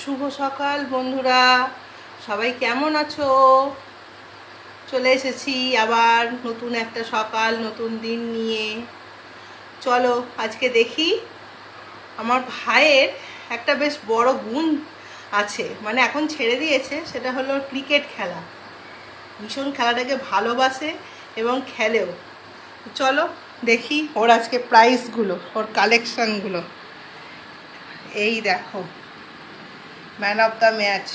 শুভ সকাল বন্ধুরা, সবাই কেমন আছো? চলে এসেছি আবার নতুন একটা সকাল, নতুন দিন নিয়ে। চলো আজকে দেখি আমার ভাইয়ের একটা বেশ বড় গুণ আছে, মানে এখন ছেড়ে দিয়েছে, সেটা হলো ক্রিকেট খেলা। ভীষণ খেলাটাকে ভালোবাসে এবং খেলেও। চলো দেখি ওর আজকে প্রাইজগুলো, ওর কালেকশানগুলো। এই দেখো, ম্যান অফ দ্য ম্যাচ,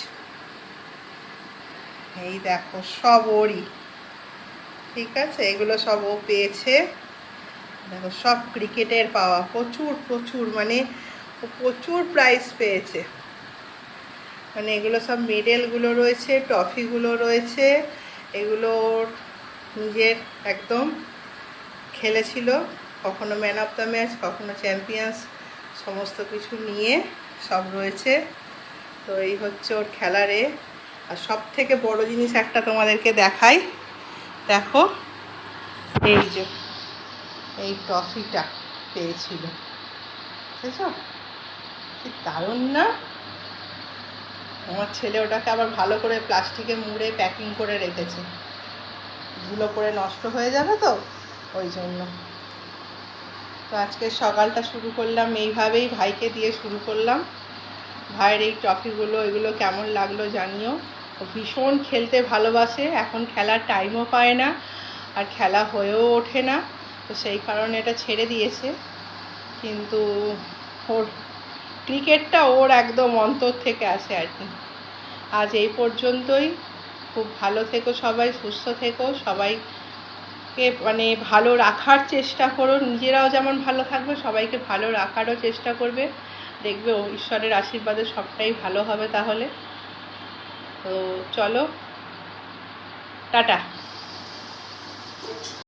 এই দেখো সব ওরই, ঠিক আছে, এগুলো সব ও পেয়েছে। দেখো সব ক্রিকেটের পাওয়া, প্রচুর প্রচুর, মানে ও প্রচুর প্রাইজ পেয়েছে। মানে এগুলো সব মেডেলগুলো রয়েছে, ট্রফিগুলো রয়েছে, এগুলো ওর নিজের একদম খেলেছিল, কখনো ম্যান অফ দ্য ম্যাচ, কখনো চ্যাম্পিয়ন্স, সমস্ত কিছু নিয়ে সব রয়েছে। তো এই হচ্ছে ওর খেলারে। আর সব থেকে বড় জিনিস একটা তোমাদেরকে দেখাই, দেখো এই যে এই ট্রফিটা পেয়েছিল, বুঝেছ? কি দারুণ না? আমার ছেলে ওটাকে আবার ভালো করে প্লাস্টিকে মুড়ে প্যাকিং করে রেখেছে, ধুলো পড়ে নষ্ট হয়ে যাবে তো ওই জন্য। তো আজকে সকালটা শুরু করলাম এইভাবেই, ভাইকে দিয়ে শুরু করলাম। ভাইয়ের এই ট্রফিগুলো, এগুলো কেমন লাগলো জানিও। ও ভীষণ খেলতে ভালোবাসে, এখন খেলার টাইমও পায় না, আর খেলা হয়েও ওঠে না, তো সেই কারণে এটা ছেড়ে দিয়েছে। কিন্তু ওর ক্রিকেটটা ওর একদম অন্তর থেকে আসে আর কি। আজ এই পর্যন্তই। খুব ভালো থেকো সবাই, সুস্থ থেকো, সবাইকে মানে ভালো রাখার চেষ্টা করো, নিজেরাও যেমন ভালো থাকবে সবাইকে ভালো রাখারও চেষ্টা করবে। দেখবে ও ঈশ্বরের আশীর্বাদে সবটাই ভালো হবে তাহলে। তো চলো, টাটা।